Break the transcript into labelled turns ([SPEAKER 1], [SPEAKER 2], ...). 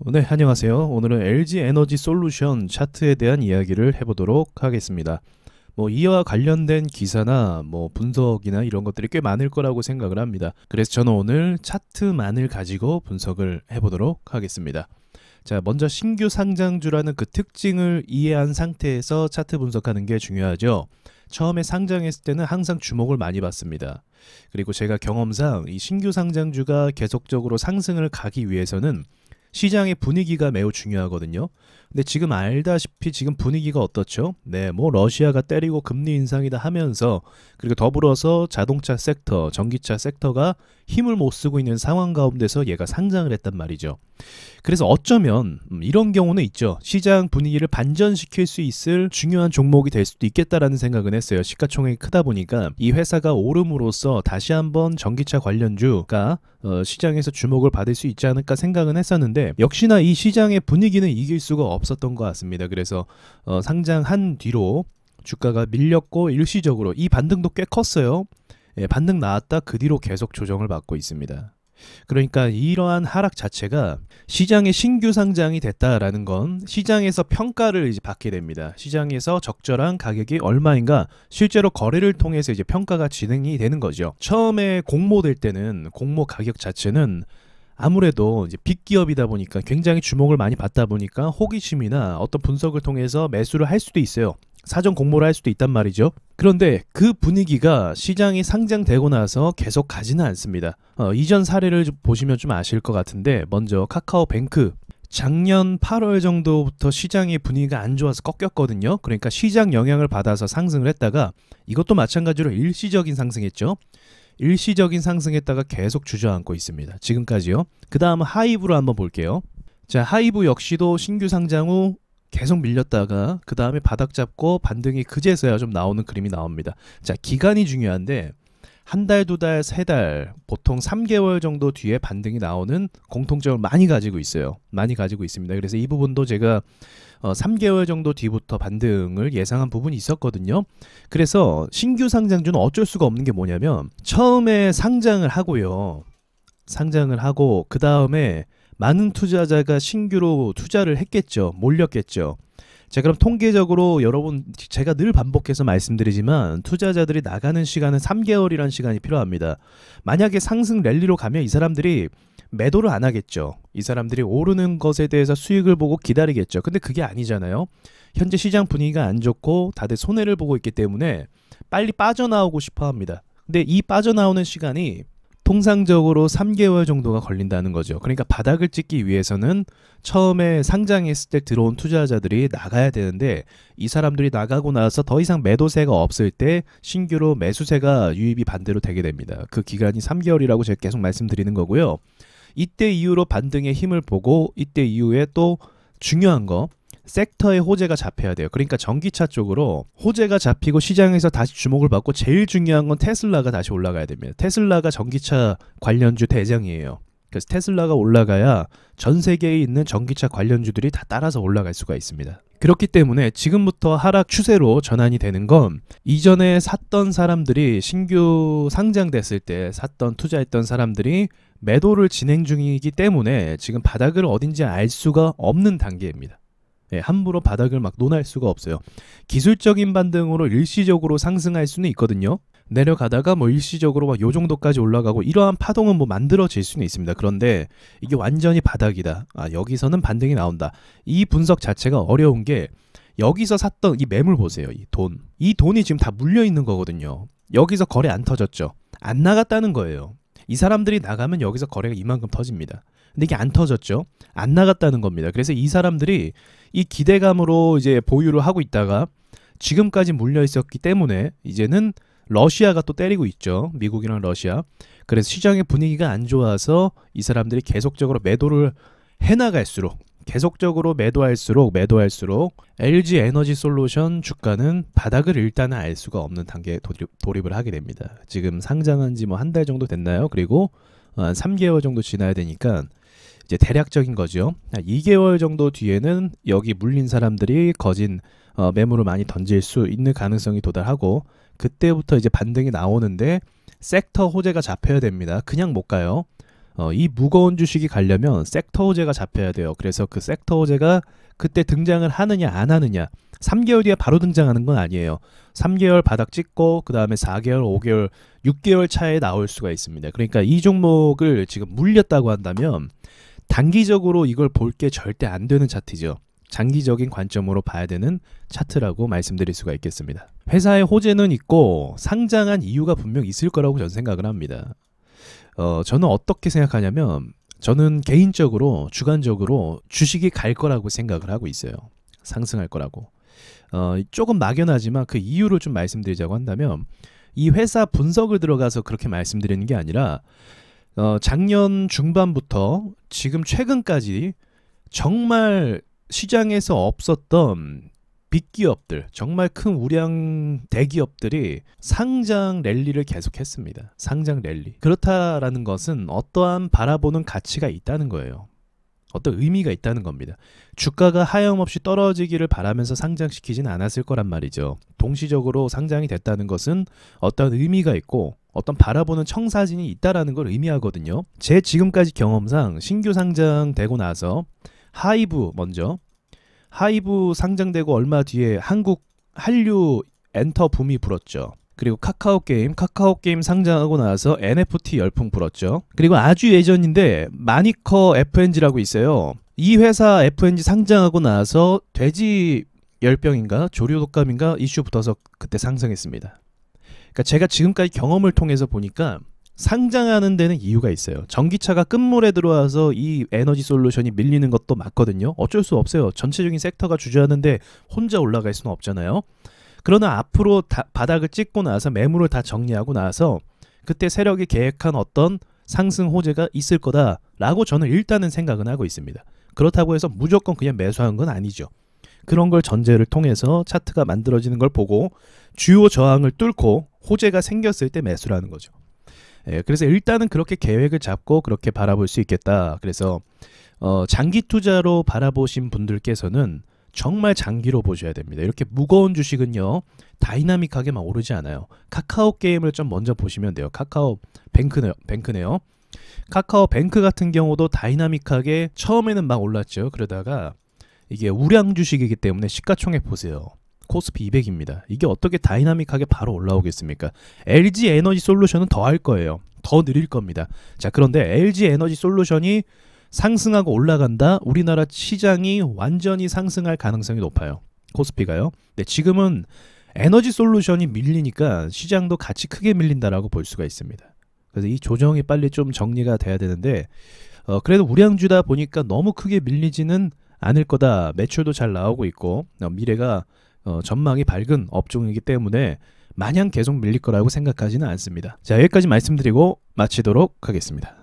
[SPEAKER 1] 네, 안녕하세요. 오늘은 LG 에너지 솔루션 차트에 대한 이야기를 해보도록 하겠습니다. 이와 관련된 기사나 분석이나 이런 것들이 꽤 많을 거라고 생각을 합니다. 그래서 저는 오늘 차트만을 가지고 분석을 해보도록 하겠습니다. 자, 먼저 신규 상장주라는 그 특징을 이해한 상태에서 차트 분석하는 게 중요하죠. 처음에 상장했을 때는 항상 주목을 많이 받습니다. 그리고 제가 경험상 이 신규 상장주가 계속적으로 상승을 가기 위해서는 시장의 분위기가 매우 중요하거든요. 근데 지금 알다시피 지금 분위기가 어떻죠? 네, 러시아가 때리고 금리 인상이다 하면서, 그리고 더불어서 자동차 섹터, 전기차 섹터가 힘을 못 쓰고 있는 상황 가운데서 얘가 상장을 했단 말이죠. 그래서 어쩌면 이런 경우는 있죠. 시장 분위기를 반전시킬 수 있을 중요한 종목이 될 수도 있겠다라는 생각은 했어요. 시가총액이 크다 보니까 이 회사가 오름으로써 다시 한번 전기차 관련주가 시장에서 주목을 받을 수 있지 않을까 생각은 했었는데, 역시나 이 시장의 분위기는 이길 수가 없었던 것 같습니다. 그래서 상장한 뒤로 주가가 밀렸고, 일시적으로 이 반등도 꽤 컸어요. 예, 반등 나왔다 그 뒤로 계속 조정을 받고 있습니다. 그러니까 이러한 하락 자체가 시장의 신규 상장이 됐다라는 건 시장에서 평가를 이제 받게 됩니다. 시장에서 적절한 가격이 얼마인가 실제로 거래를 통해서 이제 평가가 진행이 되는 거죠. 처음에 공모될 때는 공모 가격 자체는 아무래도 이제 빅기업이다 보니까 굉장히 주목을 많이 받다 보니까 호기심이나 어떤 분석을 통해서 매수를 할 수도 있어요. 사전 공모를 할 수도 있단 말이죠. 그런데 그 분위기가 시장이 상장되고 나서 계속 가지는 않습니다. 이전 사례를 보시면 좀 아실 것 같은데, 먼저 카카오뱅크 작년 8월 정도부터 시장의 분위기가 안 좋아서 꺾였거든요. 그러니까 시장 영향을 받아서 상승을 했다가 이것도 마찬가지로 일시적인 상승했죠. 일시적인 상승했다가 계속 주저앉고 있습니다. 지금까지요. 그 다음 하이브로 한번 볼게요. 자, 하이브 역시도 신규 상장 후 계속 밀렸다가 그 다음에 바닥 잡고 반등이 그제서야 좀 나오는 그림이 나옵니다. 자, 기간이 중요한데 한 달, 두 달, 세 달, 보통 3개월 정도 뒤에 반등이 나오는 공통점을 많이 가지고 있어요. 많이 가지고 있습니다. 그래서 이 부분도 제가 3개월 정도 뒤부터 반등을 예상한 부분이 있었거든요. 그래서 신규 상장주는 어쩔 수가 없는 게 뭐냐면, 처음에 상장을 하고요. 상장을 하고 그 다음에 많은 투자자가 신규로 투자를 했겠죠. 몰렸겠죠. 자, 그럼 통계적으로 여러분, 제가 늘 반복해서 말씀드리지만 투자자들이 나가는 시간은 3개월이라는 시간이 필요합니다. 만약에 상승 랠리로 가면 이 사람들이 매도를 안 하겠죠. 이 사람들이 오르는 것에 대해서 수익을 보고 기다리겠죠. 근데 그게 아니잖아요. 현재 시장 분위기가 안 좋고 다들 손해를 보고 있기 때문에 빨리 빠져나오고 싶어 합니다. 근데 이 빠져나오는 시간이 통상적으로 3개월 정도가 걸린다는 거죠. 그러니까 바닥을 찍기 위해서는 처음에 상장했을 때 들어온 투자자들이 나가야 되는데, 이 사람들이 나가고 나서 더 이상 매도세가 없을 때 신규로 매수세가 유입이 반대로 되게 됩니다. 그 기간이 3개월이라고 제가 계속 말씀드리는 거고요. 이때 이후로 반등의 힘을 보고, 이때 이후에 또 중요한 거, 섹터의 호재가 잡혀야 돼요. 그러니까 전기차 쪽으로 호재가 잡히고 시장에서 다시 주목을 받고, 제일 중요한 건 테슬라가 다시 올라가야 됩니다. 테슬라가 전기차 관련주 대장이에요. 그래서 테슬라가 올라가야 전 세계에 있는 전기차 관련주들이 다 따라서 올라갈 수가 있습니다. 그렇기 때문에 지금부터 하락 추세로 전환이 되는 건, 이전에 샀던 사람들이 신규 상장됐을 때 샀던 투자했던 사람들이 매도를 진행 중이기 때문에 지금 바닥을 어딘지 알 수가 없는 단계입니다. 예, 함부로 바닥을 막 논할 수가 없어요. 기술적인 반등으로 일시적으로 상승할 수는 있거든요. 내려가다가 일시적으로 요 정도까지 올라가고 이러한 파동은 만들어질 수는 있습니다. 그런데 이게 완전히 바닥이다, 여기서는 반등이 나온다, 이 분석 자체가 어려운 게, 여기서 샀던 이 매물 보세요. 이 돈이 지금 다 물려 있는 거거든요. 여기서 거래 안 터졌죠. 안 나갔다는 거예요. 이 사람들이 나가면 여기서 거래가 이만큼 터집니다. 근데 이게 안 터졌죠. 안 나갔다는 겁니다. 그래서 이 사람들이 이 기대감으로 이제 보유를 하고 있다가 지금까지 물려 있었기 때문에 이제는 러시아가 또 때리고 있죠. 미국이랑 러시아. 그래서 시장의 분위기가 안 좋아서 이 사람들이 계속적으로 매도를 해나갈수록, 계속적으로 매도할수록 LG 에너지 솔루션 주가는 바닥을 일단은 알 수가 없는 단계에 돌입을 하게 됩니다. 지금 상장한 지 한 달 정도 됐나요? 그리고 한 3개월 정도 지나야 되니까 이제 대략적인 거죠. 2개월 정도 뒤에는 여기 물린 사람들이 거진 매물을 많이 던질 수 있는 가능성이 도달하고, 그때부터 이제 반등이 나오는데 섹터 호재가 잡혀야 됩니다. 그냥 못 가요. 이 무거운 주식이 가려면 섹터 호재가 잡혀야 돼요. 그래서 그 섹터 호재가 그때 등장을 하느냐 안 하느냐, 3개월 뒤에 바로 등장하는 건 아니에요. 3개월 바닥 찍고 그 다음에 4개월, 5개월, 6개월 차에 나올 수가 있습니다. 그러니까 이 종목을 지금 물렸다고 한다면 단기적으로 이걸 볼 게 절대 안 되는 차트죠. 장기적인 관점으로 봐야 되는 차트라고 말씀드릴 수가 있겠습니다. 회사의 호재는 있고 상장한 이유가 분명 있을 거라고 저는 생각을 합니다. 저는 어떻게 생각하냐면, 저는 개인적으로 주관적으로 주식이 갈 거라고 생각을 하고 있어요. 상승할 거라고. 조금 막연하지만 그 이유를 좀 말씀드리자고 한다면, 이 회사 분석을 들어가서 그렇게 말씀드리는 게 아니라 작년 중반부터 지금 최근까지 정말 시장에서 없었던 빅기업들, 정말 큰 우량 대기업들이 상장 랠리를 계속했습니다. 상장 랠리. 그렇다라는 것은 어떠한 바라보는 가치가 있다는 거예요. 어떤 의미가 있다는 겁니다. 주가가 하염없이 떨어지기를 바라면서 상장시키진 않았을 거란 말이죠. 동시적으로 상장이 됐다는 것은 어떤 의미가 있고 어떤 바라보는 청사진이 있다라는 걸 의미하거든요. 제 지금까지 경험상 신규 상장되고 나서 하이브 하이브 상장되고 얼마 뒤에 한류 엔터 붐이 불었죠. 그리고 카카오게임 상장하고 나서 NFT 열풍 불었죠. 그리고 아주 예전인데 마니커 FNG라고 있어요. 이 회사 FNG 상장하고 나서 돼지 열병인가 조류 독감인가 이슈 붙어서 그때 상승했습니다. 그러니까 제가 지금까지 경험을 통해서 보니까 상장하는 데는 이유가 있어요. 전기차가 끝물에 들어와서 이 에너지 솔루션이 밀리는 것도 맞거든요. 어쩔 수 없어요. 전체적인 섹터가 주저하는데 혼자 올라갈 수는 없잖아요. 그러나 앞으로 바닥을 찍고 나서 매물을 다 정리하고 나서 그때 세력이 계획한 어떤 상승 호재가 있을 거다라고 저는 일단은 생각은 하고 있습니다. 그렇다고 해서 무조건 그냥 매수한 건 아니죠. 그런 걸 전제를 통해서 차트가 만들어지는 걸 보고 주요 저항을 뚫고 호재가 생겼을 때 매수라는 거죠. 그래서 일단은 그렇게 계획을 잡고 그렇게 바라볼 수 있겠다. 그래서 장기 투자로 바라보신 분들께서는 정말 장기로 보셔야 됩니다. 이렇게 무거운 주식은요, 다이나믹하게 막 오르지 않아요. 카카오 게임을 좀 먼저 보시면 돼요. 카카오 뱅크네요. 카카오 뱅크 같은 경우도 다이나믹하게 처음에는 막 올랐죠. 그러다가 이게 우량 주식이기 때문에 시가총액 보세요. 코스피 200입니다. 이게 어떻게 다이나믹하게 바로 올라오겠습니까? LG 에너지 솔루션은 더 할 거예요. 더 느릴 겁니다. 자, 그런데 LG 에너지 솔루션이 상승하고 올라간다? 우리나라 시장이 완전히 상승할 가능성이 높아요. 코스피가요. 네, 지금은 에너지 솔루션이 밀리니까 시장도 같이 크게 밀린다라고 볼 수가 있습니다. 그래서 이 조정이 빨리 좀 정리가 돼야 되는데 그래도 우량주다 보니까 너무 크게 밀리지는 않을 거다. 매출도 잘 나오고 있고 미래가 전망이 밝은 업종이기 때문에 마냥 계속 밀릴 거라고 생각하지는 않습니다. 자, 여기까지 말씀드리고 마치도록 하겠습니다.